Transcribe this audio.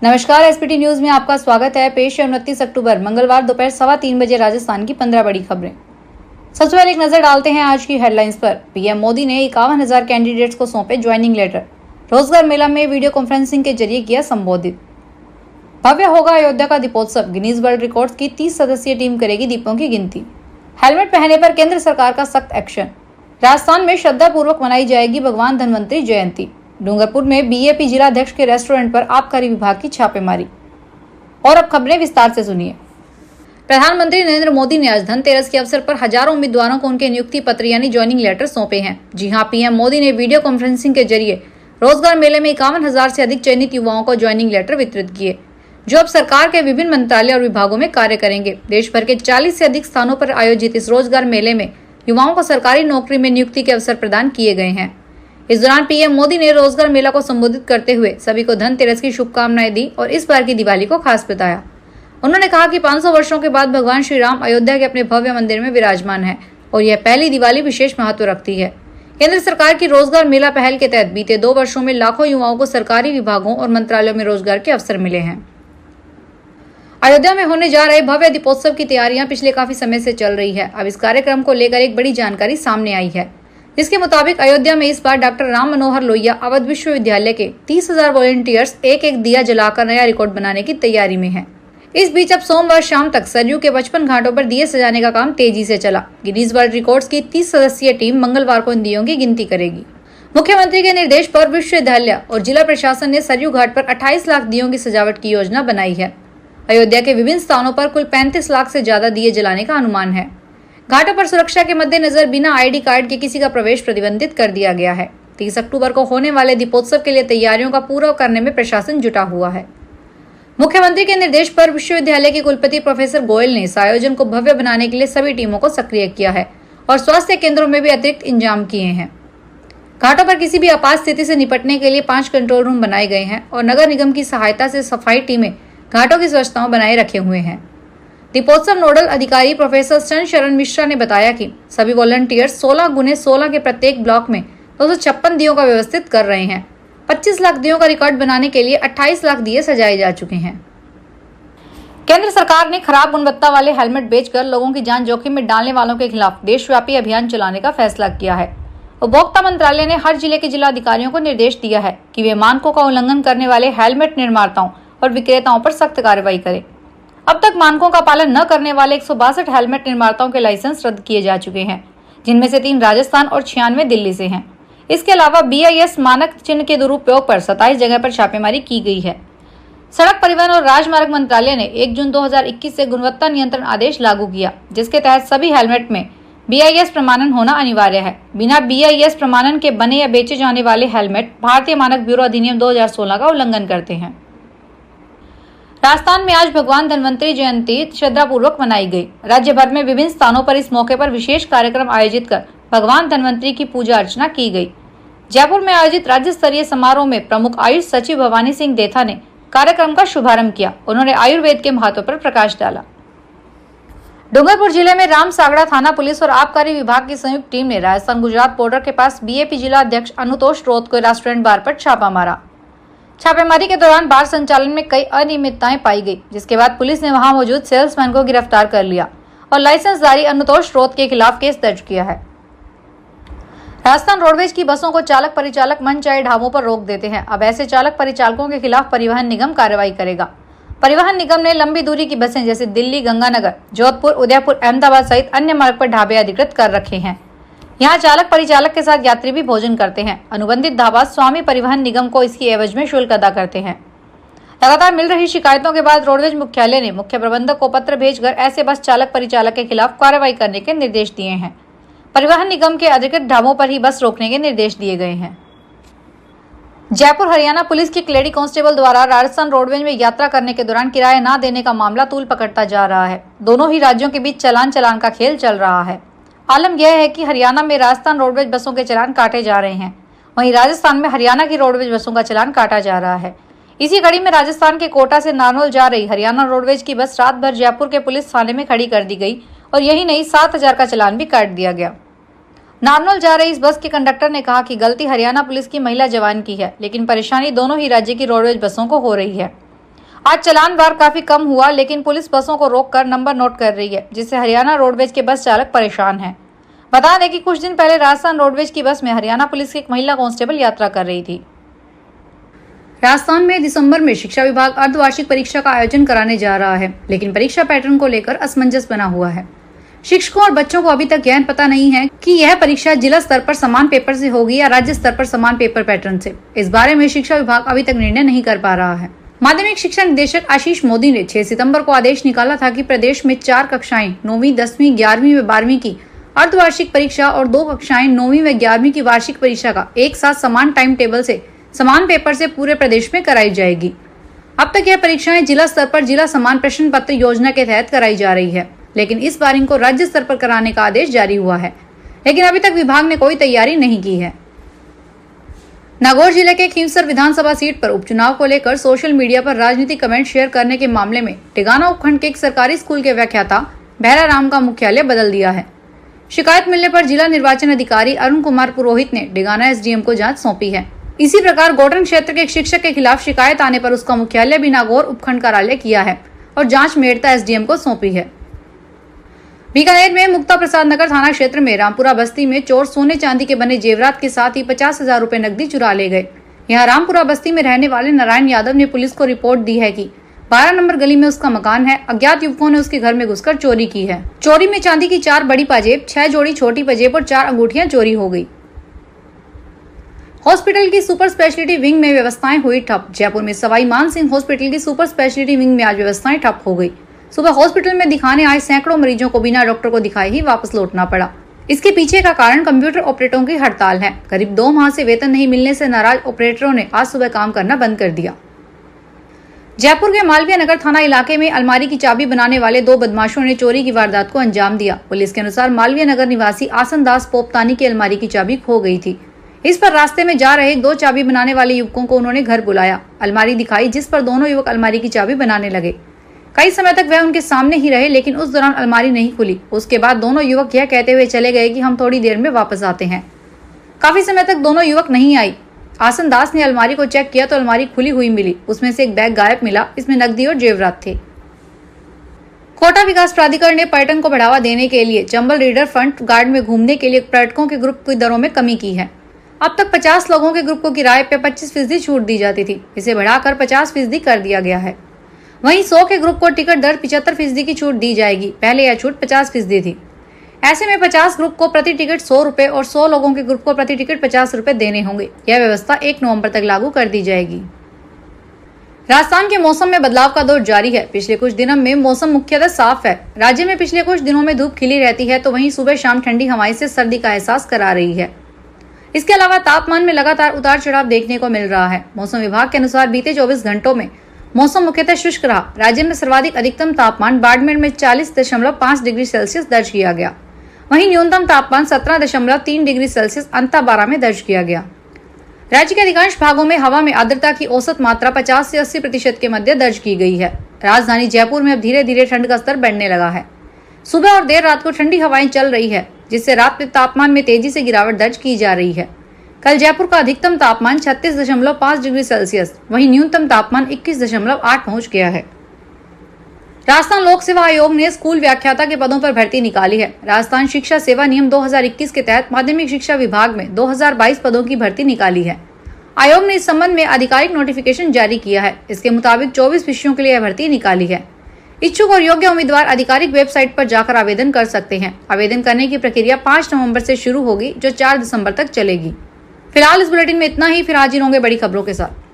नमस्कार, SPT news में आपका स्वागत है। पेश है 29 अक्टूबर मंगलवार दोपहर 3:15 बजे राजस्थान की 15 बड़ी खबरें। सबसे पहले एक नजर डालते हैं आज की हेडलाइंस पर। पीएम मोदी ने 51,000 कैंडिडेट्स को सौंपे ज्वाइनिंग लेटर। रोजगार मेला में वीडियो कॉन्फ्रेंसिंग के जरिए किया संबोधित। भव्य होगा अयोध्या का दीपोत्सव। गिनीज वर्ल्ड रिकॉर्ड्स की 30 सदस्यीय टीम करेगी दीपों की गिनती। हेलमेट पहनने पर केंद्र सरकार का सख्त एक्शन। राजस्थान में श्रद्धापूर्वक मनाई जाएगी भगवान धन्वंतरी जयंती। डूंगरपुर में बीएपी जिलाध्यक्ष के रेस्टोरेंट पर आबकारी विभाग की छापेमारी। और अब खबरें विस्तार से सुनिए। प्रधानमंत्री नरेंद्र मोदी ने आज धनतेरस के अवसर पर हजारों उम्मीदवारों को उनके नियुक्ति पत्र यानी ज्वाइनिंग लेटर सौंपे हैं। जी हां, पीएम मोदी ने वीडियो कॉन्फ्रेंसिंग के जरिए रोजगार मेले में 51,000 से अधिक चयनित युवाओं को ज्वाइनिंग लेटर वितरित किए, जो अब सरकार के विभिन्न मंत्रालय और विभागों में कार्य करेंगे। देश भर के 40 से अधिक स्थानों पर आयोजित इस रोजगार मेले में युवाओं को सरकारी नौकरी में नियुक्ति के अवसर प्रदान किए गए हैं। इस दौरान पीएम मोदी ने रोजगार मेला को संबोधित करते हुए सभी को धनतेरस की शुभकामनाएं दी और इस बार की दिवाली को खास बताया। उन्होंने कहा कि 500 वर्षों के बाद भगवान श्री राम अयोध्या के अपने भव्य मंदिर में विराजमान है और यह पहली दिवाली विशेष महत्व रखती है। केंद्र सरकार की रोजगार मेला पहल के तहत बीते 2 वर्षों में लाखों युवाओं को सरकारी विभागों और मंत्रालयों में रोजगार के अवसर मिले हैं। अयोध्या में होने जा रहे भव्य दीपोत्सव की तैयारियां पिछले काफी समय से चल रही है। अब इस कार्यक्रम को लेकर एक बड़ी जानकारी सामने आई है, जिसके मुताबिक अयोध्या में इस बार डॉक्टर राम मनोहर लोहिया अवध विश्वविद्यालय के 30,000 वॉलंटियर्स एक दिया जलाकर नया रिकॉर्ड बनाने की तैयारी में हैं। इस बीच अब सोमवार शाम तक सरयू के 55 घाटों पर दिए सजाने का काम तेजी से चला। गिनीज वर्ल्ड रिकॉर्ड्स की 30 सदस्यीय टीम मंगलवार को इन दियों की गिनती करेगी। मुख्यमंत्री के निर्देश पर विश्वविद्यालय और जिला प्रशासन ने सरयू घाट पर 28 लाख दियों की सजावट की योजना बनाई है। अयोध्या के विभिन्न स्थानों पर कुल 35 लाख से ज्यादा दिए जलाने का अनुमान है। घाटों पर सुरक्षा के मद्देनजर बिना आईडी कार्ड के किसी का प्रवेश प्रतिबंधित कर दिया गया है। 30 अक्टूबर को होने वाले दीपोत्सव के लिए तैयारियों का पूरा करने में प्रशासन जुटा हुआ है। मुख्यमंत्री के निर्देश पर विश्वविद्यालय के कुलपति प्रोफेसर गोयल ने इस आयोजन को भव्य बनाने के लिए सभी टीमों को सक्रिय किया है और स्वास्थ्य केंद्रों में भी अतिरिक्त इंतजाम किए हैं। घाटों पर किसी भी आपात स्थिति से निपटने के लिए 5 कंट्रोल रूम बनाए गए हैं और नगर निगम की सहायता से सफाई टीमें घाटों की स्वच्छता बनाए रखे हुए हैं। दीपोत्सव नोडल अधिकारी प्रोफेसर शरण मिश्रा ने बताया कि सभी वॉलंटियर्स 16x16 के प्रत्येक ब्लॉक में 256 दियों का व्यवस्थित कर रहे हैं। 25 लाख दियों का रिकॉर्ड बनाने के लिए 28 लाख दिए सजाए जा चुके हैं। केंद्र सरकार ने खराब गुणवत्ता वाले हेलमेट बेचकर लोगों की जान जोखिम में डालने वालों के खिलाफ देशव्यापी अभियान चलाने का फैसला किया है। उपभोक्ता मंत्रालय ने हर जिले के जिला अधिकारियों को निर्देश दिया है कि वे मानकों का उल्लंघन करने वाले हेलमेट निर्माताओं और विक्रेताओं पर सख्त कार्रवाई करें। अब तक मानकों का पालन न करने वाले 162 हेलमेट निर्माताओं के लाइसेंस रद्द किए जा चुके हैं, जिनमें से 3 राजस्थान और 96 दिल्ली से हैं। इसके अलावा BIS मानक चिन्ह के दुरुपयोग पर 27 जगह पर छापेमारी की गई है। सड़क परिवहन और राजमार्ग मंत्रालय ने 1 जून 2021 से गुणवत्ता नियंत्रण आदेश लागू किया, जिसके तहत सभी हेलमेट में BIS प्रमाणन होना अनिवार्य है। बिना BIS प्रमाणन के बने या बेचे जाने वाले हेलमेट भारतीय मानक ब्यूरो अधिनियम 2016 का उल्लंघन करते हैं। राजस्थान में आज भगवान धन्वंतरी जयंती श्रद्धापूर्वक मनाई गई। राज्य भर में विभिन्न स्थानों पर इस मौके पर विशेष कार्यक्रम आयोजित कर भगवान धन्वंतरी की पूजा अर्चना की गई। जयपुर में आयोजित राज्य स्तरीय समारोह में प्रमुख आयुष सचिव भवानी सिंह देथा ने कार्यक्रम का शुभारंभ किया। उन्होंने आयुर्वेद के महत्व पर प्रकाश डाला। डूंगरपुर जिले में राम सागड़ा थाना पुलिस और आबकारी विभाग की संयुक्त टीम ने राजस्थान गुजरात बॉर्डर के पास BAP जिला अध्यक्ष अनुतोष रोत के रेस्टोरेंट बार पर छापा मारा। छापेमारी के दौरान बार संचालन में कई अनियमितताएं पाई गई, जिसके बाद पुलिस ने वहां मौजूद सेल्समैन को गिरफ्तार कर लिया और लाइसेंसधारी अनुतोष रोत के खिलाफ केस दर्ज किया है। राजस्थान रोडवेज की बसों को चालक परिचालक मनचाहे ढाबों पर रोक देते हैं। अब ऐसे चालक परिचालकों के खिलाफ परिवहन निगम कार्रवाई करेगा। परिवहन निगम ने लंबी दूरी की बसें जैसे दिल्ली, गंगानगर, जोधपुर, उदयपुर, अहमदाबाद सहित अन्य मार्ग पर ढाबे अधिकृत कर रखे हैं। यहाँ चालक परिचालक के साथ यात्री भी भोजन करते हैं। अनुबंधित ढाबा स्वामी परिवहन निगम को इसकी एवज में शुल्क अदा करते हैं। लगातार मिल रही शिकायतों के बाद रोडवेज मुख्यालय ने मुख्य प्रबंधक को पत्र भेजकर ऐसे बस चालक परिचालक के खिलाफ कार्रवाई करने के निर्देश दिए हैं। परिवहन निगम के अधिकृत ढाबों पर ही बस रोकने के निर्देश दिए गए हैं। जयपुर हरियाणा पुलिस की लेडी कांस्टेबल द्वारा राजस्थान रोडवेज में यात्रा करने के दौरान किराया न देने का मामला तूल पकड़ता जा रहा है। दोनों ही राज्यों के बीच चालान का खेल चल रहा है। आलम यह है कि हरियाणा में राजस्थान रोडवेज बसों के चालान काटे जा रहे हैं, वहीं राजस्थान में हरियाणा की रोडवेज बसों का चालान काटा जा रहा है। इसी कड़ी में राजस्थान के कोटा से नारनौल जा रही हरियाणा रोडवेज की बस रात भर जयपुर के पुलिस थाने में खड़ी कर दी गई और यही नहीं 7,000 का चालान भी काट दिया गया। नारनौल जा रही इस बस के कंडक्टर ने कहा कि गलती हरियाणा पुलिस की महिला जवान की है, लेकिन परेशानी दोनों ही राज्य की रोडवेज बसों को हो रही है। आज चालान वार काफी कम हुआ, लेकिन पुलिस बसों को रोककर नंबर नोट कर रही है, जिससे हरियाणा रोडवेज के बस चालक परेशान हैं। बता दें कि कुछ दिन पहले राजस्थान रोडवेज की बस में हरियाणा पुलिस की एक महिला कांस्टेबल यात्रा कर रही थी। राजस्थान में दिसंबर में शिक्षा विभाग अर्धवार्षिक परीक्षा का आयोजन कराने जा रहा है, लेकिन परीक्षा पैटर्न को लेकर असमंजस बना हुआ है। शिक्षकों और बच्चों को अभी तक यह पता नहीं है कि यह परीक्षा जिला स्तर पर समान पेपर से होगी या राज्य स्तर पर समान पेपर पैटर्न से। इस बारे में शिक्षा विभाग अभी तक निर्णय नहीं कर पा रहा है। माध्यमिक शिक्षा निदेशक आशीष मोदी ने 6 सितंबर को आदेश निकाला था कि प्रदेश में 4 कक्षाएं 9वीं, 10वीं, 11वीं व 12वीं की अर्धवार्षिक परीक्षा और 2 कक्षाएं 9वीं व 11वीं की वार्षिक परीक्षा का एक साथ समान टाइम टेबल से समान पेपर से पूरे प्रदेश में कराई जाएगी। अब तक यह परीक्षाएं जिला स्तर पर जिला समान प्रश्न पत्र योजना के तहत कराई जा रही है, लेकिन इस बार इनको राज्य स्तर पर कराने का आदेश जारी हुआ है, लेकिन अभी तक विभाग ने कोई तैयारी नहीं की है। नागौर जिले के खींवसर विधानसभा सीट पर उपचुनाव को लेकर सोशल मीडिया पर राजनीतिक कमेंट शेयर करने के मामले में टिगाना उपखंड के एक सरकारी स्कूल के व्याख्याता भैरा राम का मुख्यालय बदल दिया है। शिकायत मिलने पर जिला निर्वाचन अधिकारी अरुण कुमार पुरोहित ने टिगाना एसडीएम को जांच सौंपी है। इसी प्रकार गोटन क्षेत्र के एक शिक्षक के खिलाफ शिकायत आने पर उसका मुख्यालय भी नागौर उपखंड कार्यालय किया है और जांच मेड़ता एसडीएम को सौंपी है। बीकानेर में मुक्ता प्रसाद नगर थाना क्षेत्र में रामपुरा बस्ती में चोर सोने चांदी के बने जेवरात के साथ ही 50,000 रुपए नकदी चुरा ले गए। यहाँ रामपुरा बस्ती में रहने वाले नारायण यादव ने पुलिस को रिपोर्ट दी है कि 12 नंबर गली में उसका मकान है। अज्ञात युवकों ने उसके घर में घुसकर चोरी की है। चोरी में चांदी की 4 बड़ी पाजेब, 6 जोड़ी छोटी पाजेब और 4 अंगूठियां चोरी हो गई। हॉस्पिटल की सुपर स्पेशलिटी विंग में व्यवस्थाएं हुई ठप। जयपुर में सवाई मानसिंह हॉस्पिटल की सुपर स्पेशलिटी विंग में आज व्यवस्थाएं ठप हो गई। सुबह हॉस्पिटल में दिखाने आए सैकड़ों मरीजों को बिना डॉक्टर को दिखाए ही वापस लौटना पड़ा। इसके पीछे का कारण कंप्यूटर ऑपरेटरों की हड़ताल है। करीब 2 माह से वेतन नहीं मिलने से नाराज ऑपरेटरों ने आज सुबह काम करना बंद कर दिया। जयपुर के मालवीय नगर थाना इलाके में अलमारी की चाबी बनाने वाले 2 बदमाशों ने चोरी की वारदात को अंजाम दिया। पुलिस के अनुसार मालवीय नगर निवासी आसन दास पोपतानी की अलमारी की चाबी खो गई थी। इस पर रास्ते में जा रहे 2 चाबी बनाने वाले युवकों को उन्होंने घर बुलाया, अलमारी दिखाई, जिस पर दोनों युवक अलमारी की चाबी बनाने लगे। कई समय तक वह उनके सामने ही रहे, लेकिन उस दौरान अलमारी नहीं खुली। उसके बाद दोनों युवक यह कहते हुए चले गए कि हम थोड़ी देर में वापस आते हैं। काफी समय तक दोनों युवक नहीं आई। आसन दास ने अलमारी को चेक किया तो अलमारी खुली हुई मिली। उसमें से एक बैग गायब मिला, इसमें नकदी और जेवरात थे। कोटा विकास प्राधिकरण ने पर्यटन को बढ़ावा देने के लिए चंबल रीडर फ्रंट गार्ड में घूमने के लिए पर्यटकों के ग्रुप की दरों में कमी की है। अब तक 50 लोगों के ग्रुप को किराए पे 25% छूट दी जाती थी, इसे बढ़ाकर 50% कर दिया गया है। वहीं 100 के ग्रुप को टिकट दर 75% की छूट दी जाएगी। पहले यह छूट 50% थी। ऐसे में 50 ग्रुप को प्रति टिकट 100 रुपए और 100 लोगों के ग्रुप को प्रति टिकट 50 रुपए देने होंगे। यह व्यवस्था 1 नवंबर तक लागू कर दी जाएगी। राजस्थान के मौसम में बदलाव का दौर जारी है। पिछले कुछ दिनों में मौसम मुख्यतः साफ है। राज्य में पिछले कुछ दिनों में धूप खिली रहती है, तो वहीं सुबह शाम ठंडी हवाएं से सर्दी का एहसास करा रही है। इसके अलावा तापमान में लगातार उतार चढ़ाव देखने को मिल रहा है। मौसम विभाग के अनुसार बीते 24 घंटों में मौसम मुख्यतः शुष्क रहा। राज्य में सर्वाधिक अधिकतम तापमान बाड़मेर में 40.5 डिग्री सेल्सियस दर्ज किया गया। वहीं न्यूनतम तापमान 17.3 डिग्री सेल्सियस अंताबारा में दर्ज किया गया। राज्य के अधिकांश भागों में हवा में आर्द्रता की औसत मात्रा 50 से 80% के मध्य दर्ज की गई है। राजधानी जयपुर में अब धीरे धीरे ठंड का स्तर बढ़ने लगा है। सुबह और देर रात को ठंडी हवाएं चल रही है, जिससे रात में तापमान में तेजी से गिरावट दर्ज की जा रही है। कल जयपुर का अधिकतम तापमान 36.5 डिग्री सेल्सियस, वहीं न्यूनतम तापमान 21.8 पहुंच गया है। राजस्थान लोक सेवा आयोग ने स्कूल व्याख्याता के पदों पर भर्ती निकाली है। राजस्थान शिक्षा सेवा नियम 2021 के तहत माध्यमिक शिक्षा विभाग में 2022 पदों की भर्ती निकाली है। आयोग ने इस संबंध में आधिकारिक नोटिफिकेशन जारी किया है। इसके मुताबिक 24 विषयों के लिए भर्ती निकाली है। इच्छुक और योग्य उम्मीदवार आधिकारिक वेबसाइट पर जाकर आवेदन कर सकते हैं। आवेदन करने की प्रक्रिया 5 नवंबर से शुरू होगी, जो 4 दिसंबर तक चलेगी। फिलहाल इस बुलेटिन में इतना ही। फिर हाजिर होंगे बड़ी खबरों के साथ।